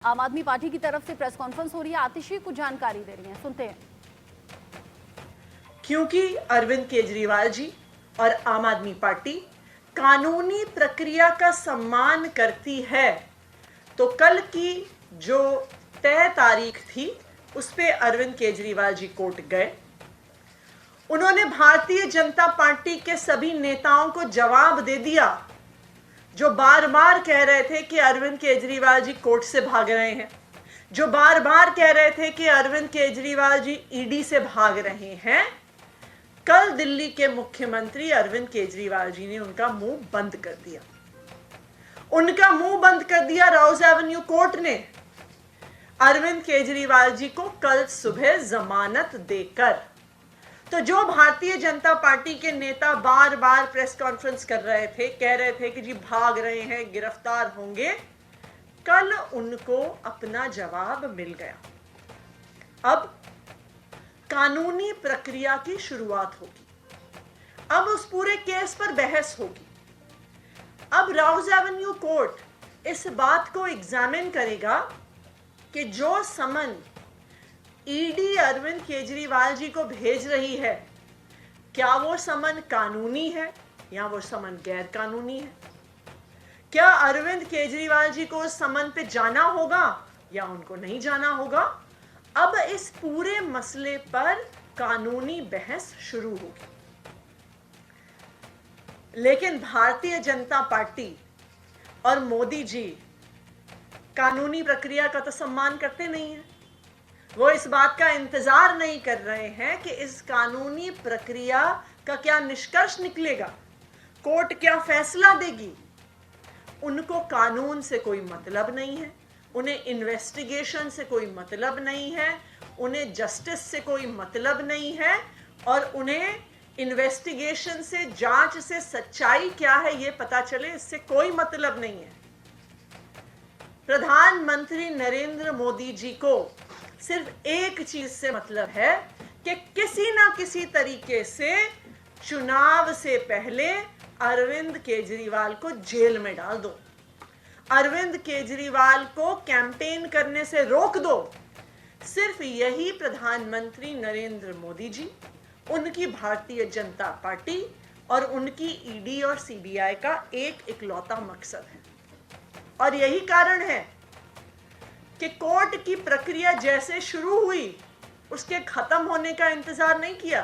आम आदमी पार्टी की तरफ से प्रेस कॉन्फ्रेंस हो रही है, आतिशी कुछ जानकारी दे रही हैं, सुनते हैं। क्योंकि अरविंद केजरीवाल जी और आम आदमी पार्टी कानूनी प्रक्रिया का सम्मान करती है, तो कल की जो तय तारीख थी उस पे अरविंद केजरीवाल जी कोर्ट गए। उन्होंने भारतीय जनता पार्टी के सभी नेताओं को जवाब दे दिया जो बार बार कह रहे थे कि अरविंद केजरीवाल जी कोर्ट से भाग रहे हैं, जो बार बार कह रहे थे कि अरविंद केजरीवाल जी ईडी से भाग रहे हैं। कल दिल्ली के मुख्यमंत्री अरविंद केजरीवाल जी ने उनका मुंह बंद कर दिया। उनका मुंह बंद कर दिया रोज एवेन्यू कोर्ट ने अरविंद केजरीवाल जी को कल सुबह जमानत देकर। तो जो भारतीय जनता पार्टी के नेता बार बार प्रेस कॉन्फ्रेंस कर रहे थे, कह रहे थे कि जी भाग रहे हैं, गिरफ्तार होंगे, कल उनको अपना जवाब मिल गया। अब कानूनी प्रक्रिया की शुरुआत होगी। अब उस पूरे केस पर बहस होगी। अब रोज एवेन्यू कोर्ट इस बात को एग्जामिन करेगा कि जो समन ईडी अरविंद केजरीवाल जी को भेज रही है, क्या वो समन कानूनी है या वो समन गैर कानूनी है। क्या अरविंद केजरीवाल जी को उस समन पे जाना होगा या उनको नहीं जाना होगा। अब इस पूरे मसले पर कानूनी बहस शुरू होगी। लेकिन भारतीय जनता पार्टी और मोदी जी कानूनी प्रक्रिया का तो सम्मान करते नहीं हैं। वो इस बात का इंतजार नहीं कर रहे हैं कि इस कानूनी प्रक्रिया का क्या निष्कर्ष निकलेगा, कोर्ट क्या फैसला देगी। उनको कानून से कोई मतलब नहीं है, उन्हें इन्वेस्टिगेशन से कोई मतलब नहीं है, उन्हें जस्टिस से कोई मतलब नहीं है, और उन्हें इन्वेस्टिगेशन से, जांच से सच्चाई क्या है ये पता चले, इससे कोई मतलब नहीं है। प्रधानमंत्री नरेंद्र मोदी जी को सिर्फ एक चीज से मतलब है कि किसी ना किसी तरीके से चुनाव से पहले अरविंद केजरीवाल को जेल में डाल दो, अरविंद केजरीवाल को कैंपेन करने से रोक दो। सिर्फ यही प्रधानमंत्री नरेंद्र मोदी जी, उनकी भारतीय जनता पार्टी और उनकी ईडी और सीबीआई का एक इकलौता मकसद है। और यही कारण है कि कोर्ट की प्रक्रिया जैसे शुरू हुई उसके खत्म होने का इंतजार नहीं किया।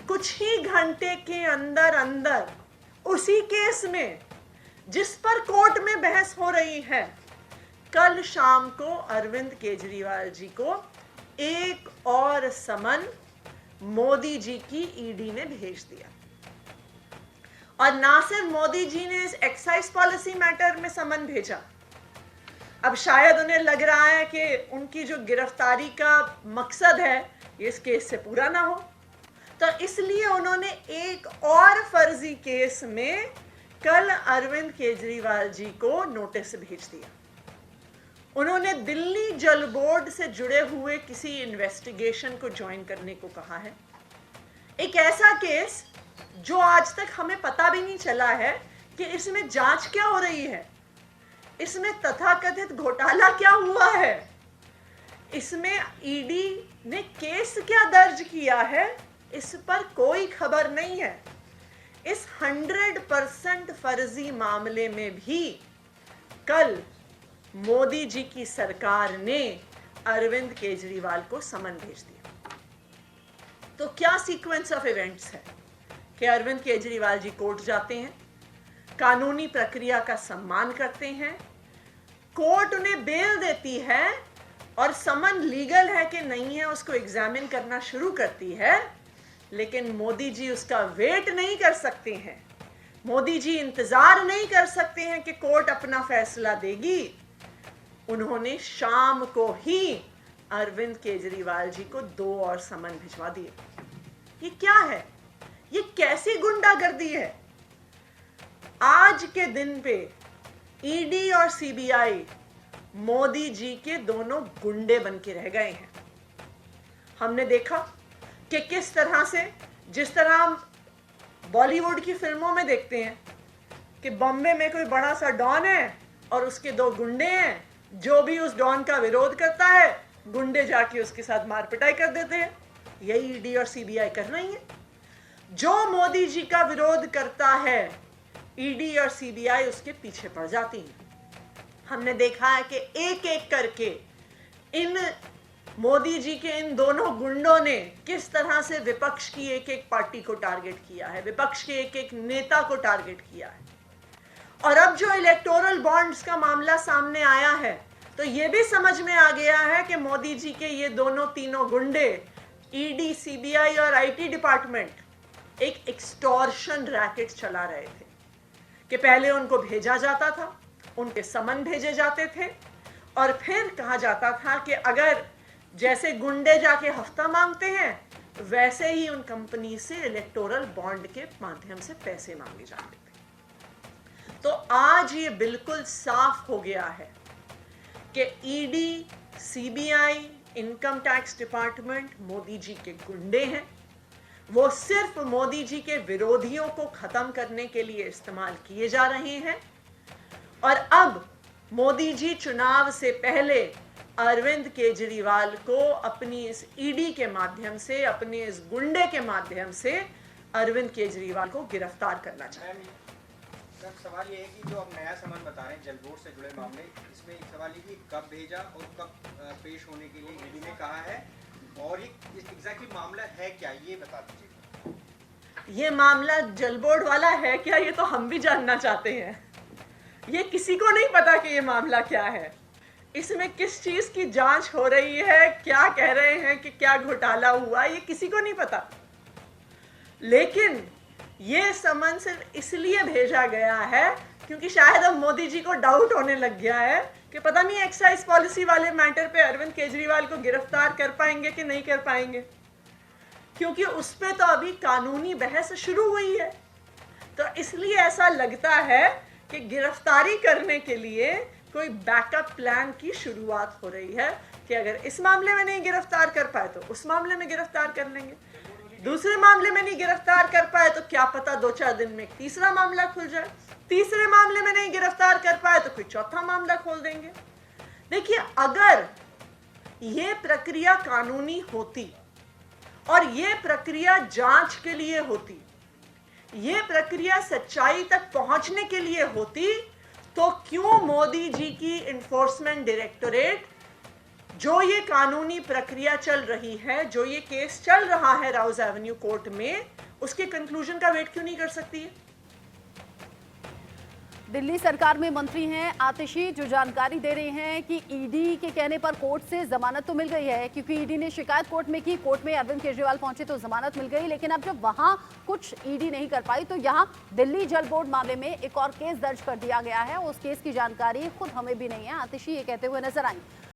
कुछ ही घंटे के अंदर अंदर उसी केस में जिस पर कोर्ट में बहस हो रही है, कल शाम को अरविंद केजरीवाल जी को एक और समन मोदी जी की ईडी ने भेज दिया। और ना सिर्फ मोदी जी ने इस एक्साइज पॉलिसी मैटर में समन भेजा, अब शायद उन्हें लग रहा है कि उनकी जो गिरफ्तारी का मकसद है ये इस केस से पूरा ना हो, तो इसलिए उन्होंने एक और फर्जी केस में कल अरविंद केजरीवाल जी को नोटिस भेज दिया। उन्होंने दिल्ली जल बोर्ड से जुड़े हुए किसी इन्वेस्टिगेशन को ज्वाइन करने को कहा है। एक ऐसा केस जो आज तक हमें पता भी नहीं चला है कि इसमें जांच क्या हो रही है, इसमें तथाकथित घोटाला क्या हुआ है, इसमें ईडी ने केस क्या दर्ज किया है, इस पर कोई खबर नहीं है। इस 100% फर्जी मामले में भी कल मोदी जी की सरकार ने अरविंद केजरीवाल को समन भेज दिया। तो क्या सीक्वेंस ऑफ इवेंट्स है कि अरविंद केजरीवाल जी कोर्ट जाते हैं, कानूनी प्रक्रिया का सम्मान करते हैं, कोर्ट उन्हें बेल देती है और समन लीगल है कि नहीं है उसको एग्जामिन करना शुरू करती है, लेकिन मोदी जी उसका वेट नहीं कर सकते हैं। मोदी जी इंतजार नहीं कर सकते हैं कि कोर्ट अपना फैसला देगी। उन्होंने शाम को ही अरविंद केजरीवाल जी को 2 और समन भिजवा दिए। ये क्या है, ये कैसी गुंडागर्दी है। आज के दिन पे ईडी और सीबीआई मोदी जी के दोनों गुंडे बन के रह गए हैं। हमने देखा कि किस तरह से, जिस तरह हम बॉलीवुड की फिल्मों में देखते हैं कि बॉम्बे में कोई बड़ा सा डॉन है और उसके 2 गुंडे हैं जो भी उस डॉन का विरोध करता है, गुंडे जाके उसके साथ मार पिटाई कर देते हैं। यही ईडी और सीबीआई कर रही है। जो मोदी जी का विरोध करता है, ईडी और सीबीआई उसके पीछे पड़ जाती है। हमने देखा है कि एक एक करके इन मोदी जी के इन दोनों गुंडों ने किस तरह से विपक्ष की एक एक पार्टी को टारगेट किया है, विपक्ष के एक एक नेता को टारगेट किया है। और अब जो इलेक्टोरल बॉन्ड्स का मामला सामने आया है, तो यह भी समझ में आ गया है कि मोदी जी के ये दोनों तीनों गुंडे, ईडी, सीबीआई और आईटी डिपार्टमेंट एक एक्सटॉर्शन रैकेट चला रहे थे कि पहले उनको भेजा जाता था, उनके समन भेजे जाते थे और फिर कहा जाता था कि अगर जैसे गुंडे जाके हफ्ता मांगते हैं, वैसे ही उन कंपनी से इलेक्टोरल बॉन्ड के माध्यम से पैसे मांगे जाते थे। तो आज ये बिल्कुल साफ हो गया है कि ED, CBI, income tax department Modi ji के गुंडे हैं। वो सिर्फ मोदी जी के विरोधियों को खत्म करने के लिए इस्तेमाल किए जा रहे हैं। और अब मोदी जी चुनाव से पहले अरविंद केजरीवाल को अपनी इस ईडी के माध्यम से, अपने इस गुंडे के माध्यम से अरविंद केजरीवाल को गिरफ्तार करना चाहते हैं। सर, सवाल ये है कि जो आप नया सामान बता रहे हैं जलबोर्ड से जुड़े मामले, इसमें एक सवाल ये कि कब भेजा और कब पेश होने के लिए ईडी ने कहा है, और ये एग्जैक्टली मामला है क्या, ये बता दीजिए। ये मामला जलबोर्ड वाला है क्या, ये तो हम भी जानना चाहते हैं। ये किसी को नहीं पता कि ये मामला क्या है, इसमें किस चीज की जांच हो रही है, क्या कह रहे हैं कि क्या घोटाला हुआ, ये किसी को नहीं पता। लेकिन ये समन सिर्फ इसलिए भेजा गया है क्योंकि शायद अब मोदी जी को डाउट होने लग गया है कि पता नहीं एक्साइज पॉलिसी वाले मैटर पे अरविंद केजरीवाल को गिरफ्तार कर पाएंगे कि नहीं कर पाएंगे, क्योंकि उस पे तो अभी कानूनी बहस शुरू हुई है। तो इसलिए ऐसा लगता है कि गिरफ्तारी करने के लिए कोई बैकअप प्लान की शुरुआत हो रही है कि अगर इस मामले में नहीं गिरफ्तार कर पाए तो उस मामले में गिरफ्तार कर लेंगे, दूसरे मामले में नहीं गिरफ्तार कर पाए तो क्या पता 2-4 दिन में तीसरा मामला खुल जाए, तीसरे मामले में नहीं गिरफ्तार कर पाए तो कोई चौथा मामला खोल देंगे। देखिए, अगर ये प्रक्रिया कानूनी होती और ये प्रक्रिया जांच के लिए होती, ये प्रक्रिया सच्चाई तक पहुंचने के लिए होती, तो क्यों मोदी जी की इन्फोर्समेंट डायरेक्टोरेट जो ये कानूनी प्रक्रिया चल रही है, जो ये केस चल रहा है राउज एवेन्यू कोर्ट में, उसके कंक्लूजन का वेट क्यों नहीं कर सकती है? दिल्ली सरकार में मंत्री हैं आतिशी, जो जानकारी दे रहे हैं कि ईडी के कहने पर कोर्ट से जमानत तो मिल गई है, क्योंकि ईडी ने शिकायत कोर्ट में की, कोर्ट में अरविंद केजरीवाल पहुंचे तो जमानत मिल गई। लेकिन अब जब वहां कुछ ईडी नहीं कर पाई तो यहां दिल्ली जल बोर्ड मामले में एक और केस दर्ज कर दिया गया है। उस केस की जानकारी खुद हमें भी नहीं है। आतिशी ये कहते हुए नजर आई।